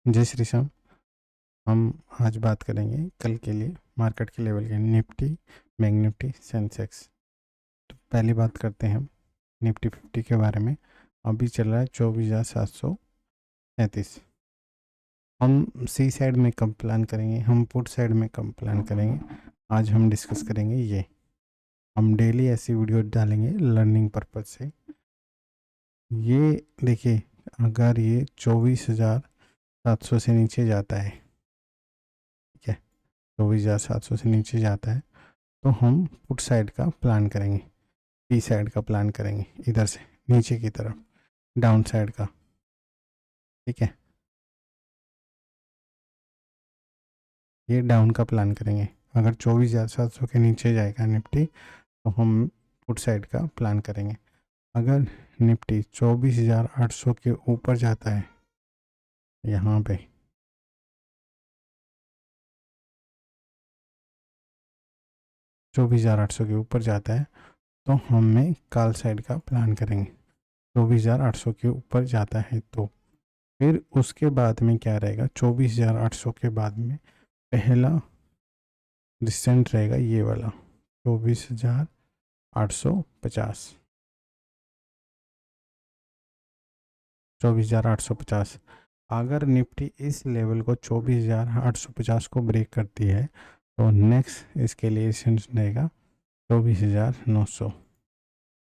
जय श्री श्याम। हम आज बात करेंगे कल के लिए मार्केट के लेवल के निफ्टी, बैंक निफ्टी, सेंसेक्स। तो पहली बात करते हैं हम निफ्टी 50 के बारे में। अभी चल रहा है 24,737। हम सी साइड में कब प्लान करेंगे, हम पुट साइड में कब प्लान करेंगे, आज हम डिस्कस करेंगे। ये हम डेली ऐसी वीडियो डालेंगे लर्निंग पर्पज से। ये देखिए, अगर ये 24,700 से नीचे जाता है, ठीक है, 24,700 से नीचे जाता है तो हम पुट साइड का प्लान करेंगे, पी साइड का प्लान करेंगे, इधर से नीचे की तरफ डाउन साइड का। ठीक है, ये डाउन का प्लान करेंगे। अगर 24,700 के नीचे जाएगा निफ्टी तो हम पुट साइड का प्लान करेंगे। अगर निफ्टी 24,800 के ऊपर जाता है, यहाँ पे 24,800 के ऊपर जाता है तो हमें कॉल साइड का प्लान करेंगे। 24,800 के ऊपर जाता है तो फिर उसके बाद में क्या रहेगा, 24,800 के बाद में पहला डिसेंट रहेगा ये वाला 24,850। 24,850 अगर निफ्टी इस लेवल को 24,850 को ब्रेक करती है तो नेक्स्ट इसके लिए रहेगा 24,900।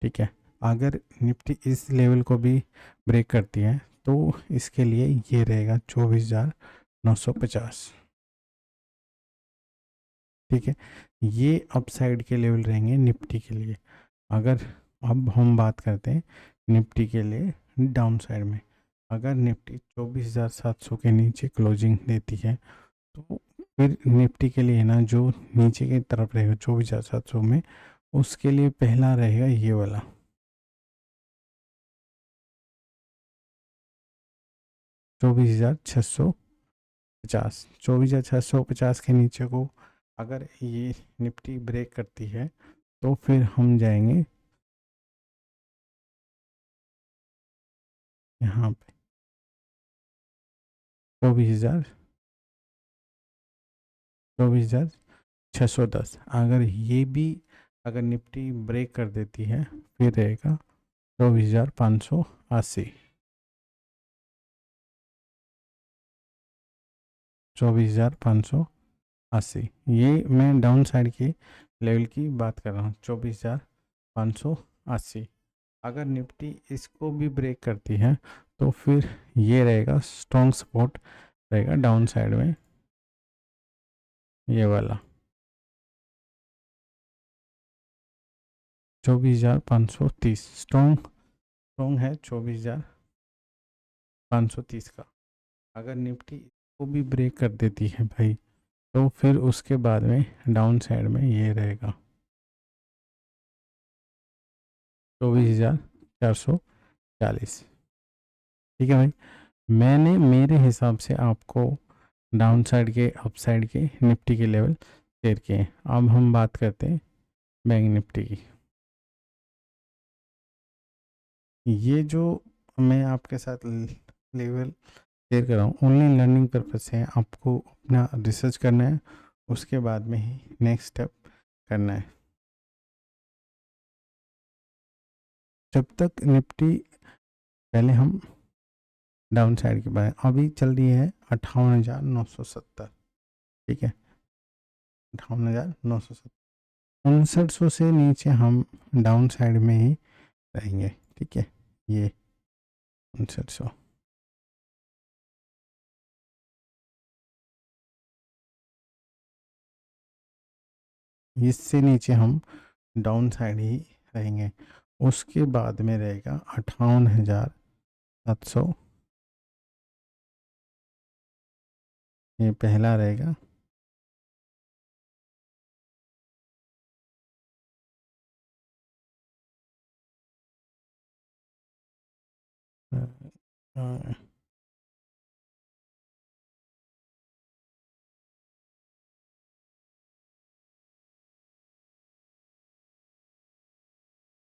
ठीक है, अगर निफ्टी इस लेवल को भी ब्रेक करती है तो इसके लिए ये रहेगा 24,950। ठीक है, ये अपसाइड के लेवल रहेंगे निफ्टी के लिए। अगर अब हम बात करते हैं निफ्टी के लिए डाउन साइड में, अगर निफ्टी 24,700 के नीचे क्लोजिंग देती है तो फिर निफ्टी के लिए ना जो नीचे की तरफ रहेगा 24,700 में, उसके लिए पहला रहेगा ये वाला 24,650। 24,650 के नीचे को अगर ये निफ्टी ब्रेक करती है तो फिर हम जाएंगे यहाँ पे 24,610। अगर ये भी अगर निफ्टी ब्रेक कर देती है फिर रहेगा 24,580। 24,580, ये मैं डाउन साइड की लेवल की बात कर रहा हूँ। 24,580 अगर निफ्टी इसको भी ब्रेक करती है तो फिर ये रहेगा स्ट्रॉन्ग सपोर्ट रहेगा डाउन साइड में, ये वाला 24,530। स्ट्रॉन्ग है 24,530 का। अगर निफ्टी इसको भी ब्रेक कर देती है भाई तो फिर उसके बाद में डाउन साइड में ये रहेगा 24,440। ठीक है भाई, मैंने मेरे हिसाब से आपको डाउन साइड के अप साइड के निफ्टी के लेवल शेयर किए। अब हम बात करते हैं बैंक निफ्टी की। ये जो मैं आपके साथ लेवल शेयर कर रहा हूँ ओनली लर्निंग पर्पज से है, आपको अपना रिसर्च करना है, उसके बाद में ही नेक्स्ट स्टेप करना है। जब तक निफ्टी, पहले हम डाउन साइड के बारे, अभी चल रही है 58,970। ठीक है, 58,970, 5900 से नीचे हम डाउन साइड में ही रहेंगे। ठीक है, ये 5900, इससे नीचे हम डाउन साइड ही रहेंगे। उसके बाद में रहेगा 58,700, ये पहला रहेगा।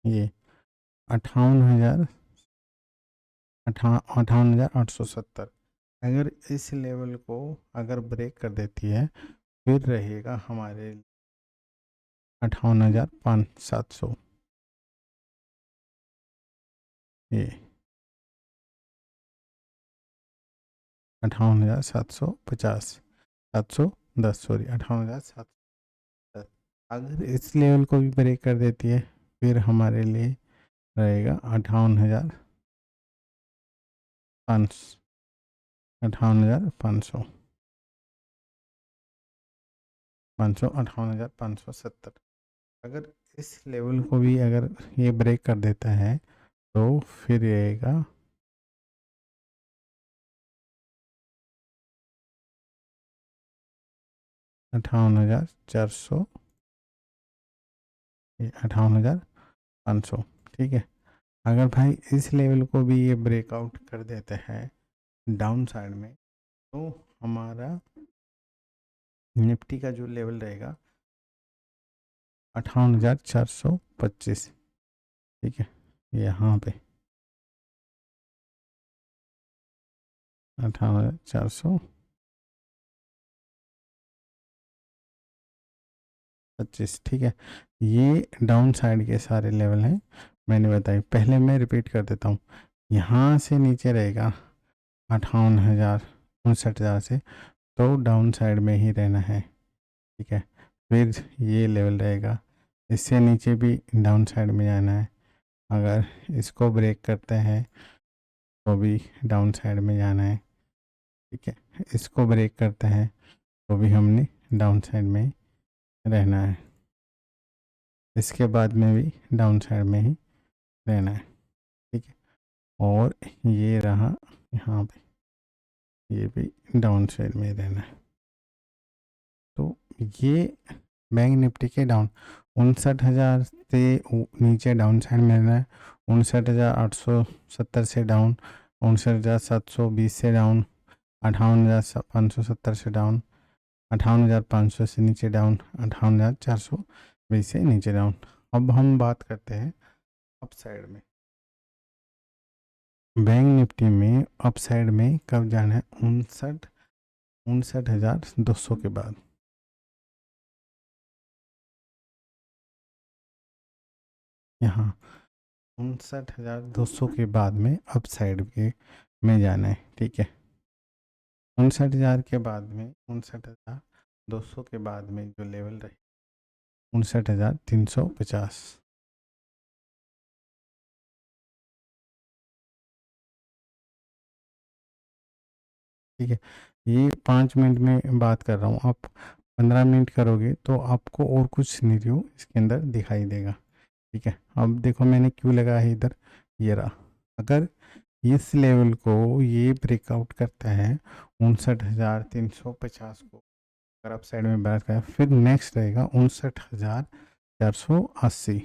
ये 58,000, 58,870। अगर इस लेवल को अगर ब्रेक कर देती है फिर रहेगा हमारे 58,700, ये 58,750, 710 सॉरी 58,710। अगर इस लेवल को भी ब्रेक कर देती है फिर हमारे लिए रहेगा 58,500, 58,500, 58,570। अगर इस लेवल को भी अगर ये ब्रेक कर देता है तो फिर रहेगा 58,400, 58,500। ठीक है, अगर भाई इस लेवल को भी ये ब्रेकआउट कर देते हैं डाउन साइड में तो हमारा निफ्टी का जो लेवल रहेगा 58,425। ठीक है, यहाँ पे 58,425। ठीक है, ये डाउन साइड के सारे लेवल हैं मैंने बताई। पहले मैं रिपीट कर देता हूँ, यहाँ से नीचे रहेगा 58,000 59,000 से, तो डाउन साइड में ही रहना है। ठीक है, फिर ये लेवल रहेगा, इससे नीचे भी डाउन साइड में जाना है। अगर इसको ब्रेक करते हैं तो भी डाउन साइड में जाना है। ठीक है, इसको ब्रेक करते हैं तो भी हमने डाउन साइड में ही रहना है। इसके बाद में भी डाउन साइड में ही रहना है। ठीक है, और ये रहा यहाँ पे, ये भी डाउन साइड में रहना है। तो ये बैंक निफ्टी के डाउन 59,000 से नीचे डाउन साइड में रहना है, 59,870 से डाउन, 59,720 से डाउन, 58,570 से डाउन, 58,500 से नीचे डाउन, 58,420 से नीचे डाउन। अब हम बात करते हैं अप साइड में। बैंक निफ्टी में अप साइड में कब जाना है? 59,200 के बाद। यहाँ 59,200 के बाद में अप साइड के में जाना है। ठीक है, 59,000 के बाद में 59,200 के बाद में जो लेवल रहे 59,350। ठीक है, ये 5 मिनट में बात कर रहा हूँ, आप 15 मिनट करोगे तो आपको और कुछ सिनेरियो इसके अंदर दिखाई देगा। ठीक है, अब देखो मैंने क्यों लगा है इधर, ये रहा। अगर इस लेवल को ये ब्रेकआउट करता है 59,350 को, अगर आप साइड में बात करें, फिर नेक्स्ट रहेगा 59,480।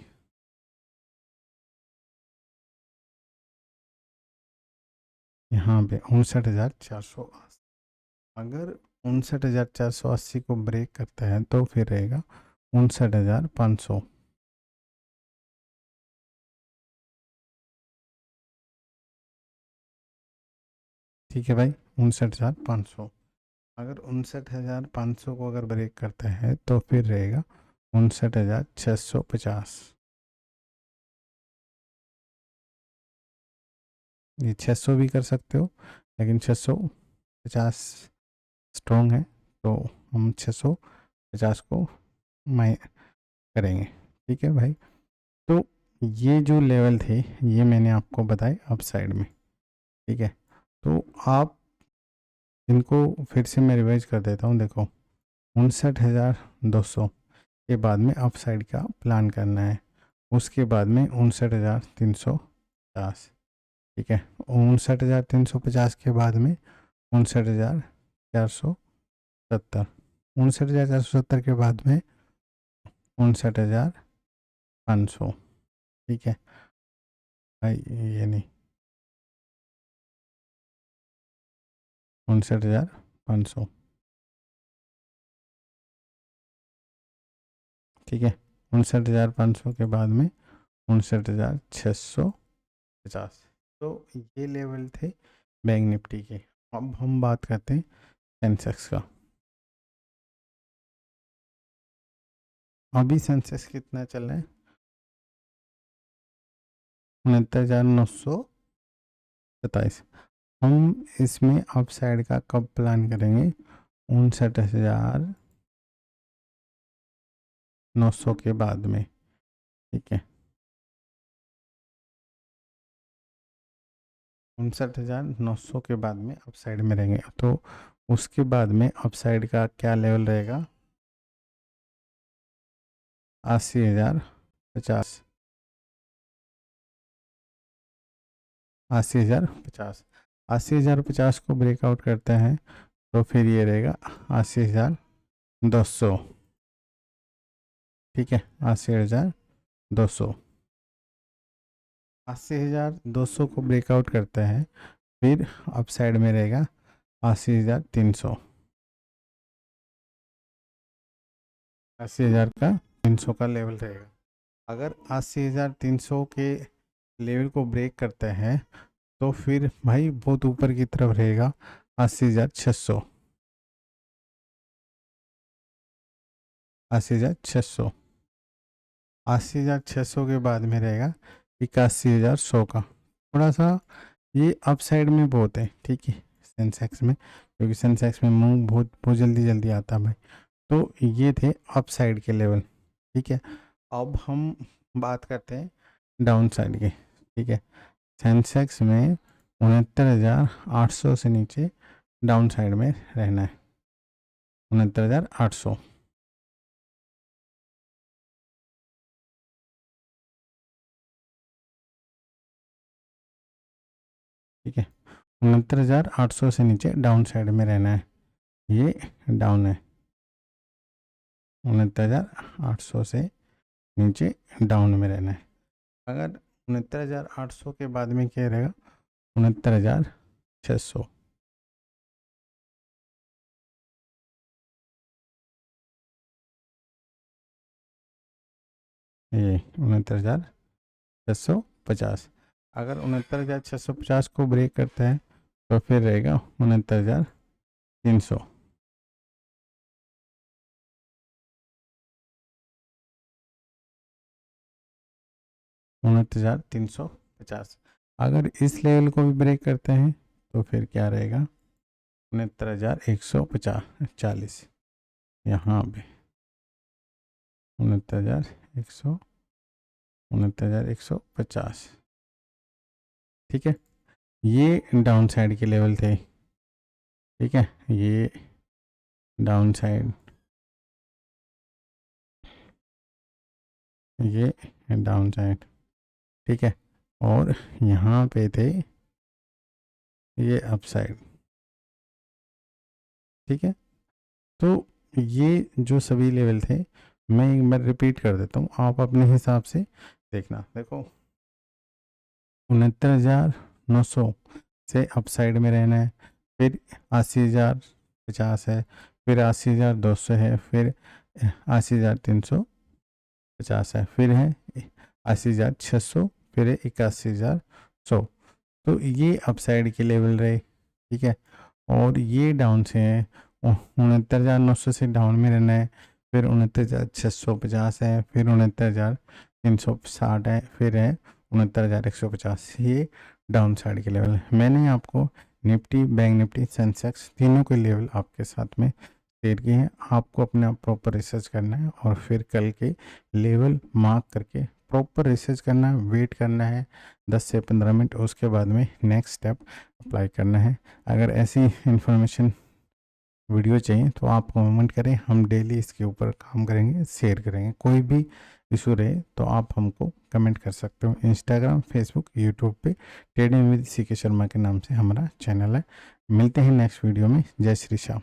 यहाँ पे 59,480, अगर 59,480 को ब्रेक करता है तो फिर रहेगा 59,500। ठीक है भाई, 59,500। अगर 59,500 को अगर ब्रेक करता है तो फिर रहेगा 59,650। ये 600 भी कर सकते हो, लेकिन 650 स्ट्रॉन्ग है तो हम 650 को माइ करेंगे। ठीक है भाई, तो ये जो लेवल थे ये मैंने आपको बताए अप साइड में। ठीक है, तो आप इनको फिर से मैं रिवाइज कर देता हूँ। देखो, 59,200 के बाद में अप साइड का प्लान करना है, उसके बाद में 59,350। ठीक है, 59,350 के बाद में 59,470, 59,470 के बाद में 59,500। ठीक है भाई, ये नहीं, 59,500। ठीक है, 59,500 के बाद में 59,650। तो ये लेवल थे बैंक निफ्टी के। अब हम बात करते हैं सेंसेक्स का। अभी सेंसेक्स कितना चल रहा है? 69,927। हम इसमें अप साइड का कब प्लान करेंगे? 59,900 के बाद में। ठीक है, 59,900 के बाद में अप साइड में रहेंगे। तो उसके बाद में अप साइड का क्या लेवल रहेगा? 80,050। 80,050। 80,050 को ब्रेकआउट करते हैं तो फिर ये रहेगा 80,200। ठीक है, 80,200। 80,200 को ब्रेकआउट करते हैं, फिर अप साइड में रहेगा 80,300। 80,300 का लेवल रहेगा। अगर 80,300 के लेवल को ब्रेक करते हैं तो फिर भाई बहुत ऊपर की तरफ रहेगा 80,600। 80,600। 80,600 के बाद में रहेगा 81,100 का। थोड़ा सा ये अप साइड में बहुत है, ठीक है, सेंसेक्स में, क्योंकि सेंसेक्स में मूव बहुत बहुत जल्दी जल्दी आता है भाई। तो ये थे अप साइड के लेवल। ठीक है, अब हम बात करते हैं डाउन साइड के। ठीक है, सेंसेक्स में 69,800 से नीचे डाउन साइड में रहना है। 69,800। ठीक है, 69,800 से नीचे डाउन साइड में रहना है। ये डाउन है, 69,800 से नीचे डाउन में रहना है। अगर 69,800 के बाद में क्या रहेगा? 69,600। ये 69,650। अगर 69,650 को ब्रेक करते हैं तो फिर रहेगा 69,300। 69,350। अगर इस लेवल को भी ब्रेक करते हैं तो फिर क्या रहेगा? 69,140। यहाँ पे 69,100, 69,150। ठीक है, ये डाउन साइड के लेवल थे। ठीक है, ये डाउन साइड, ये डाउन साइड। ठीक है, और यहाँ पे थे ये अप साइड। ठीक है, तो ये जो सभी लेवल थे, मैं एक बार रिपीट कर देता हूँ, आप अपने हिसाब से देखना। देखो, 69,900 से अप साइड में रहना है, फिर 80,050 है, फिर 80,200 है, फिर 80,350 है, फिर है 80,600, फिर है 81,100। तो ये अप साइड के लेवल रहे। ठीक है, और ये डाउन से है, 69,900 से डाउन में रहना है, फिर 69,650 है, फिर 69,360 है, फिर है 69,150। ये डाउन साइड के लेवल है। मैंने आपको निफ्टी, बैंक निफ्टी, सेंसेक्स तीनों के लेवल आपके साथ में शेयर किए हैं। आपको अपने आप प्रॉपर रिसर्च करना है और फिर कल के लेवल मार्क करके प्रॉपर रिसर्च करना है, वेट करना है 10 से 15 मिनट, उसके बाद में नेक्स्ट स्टेप अप्लाई करना है। अगर ऐसी इन्फॉर्मेशन वीडियो चाहिए तो आप कमेंट करें, हम डेली इसके ऊपर काम करेंगे, शेयर करेंगे। कोई भी इशू रहे तो आप हमको कमेंट कर सकते हो। इंस्टाग्राम, फेसबुक, यूट्यूब पे ट्रेडिंग विद CK शर्मा के नाम से हमारा चैनल है। मिलते हैं नेक्स्ट वीडियो में। जय श्री श्याम।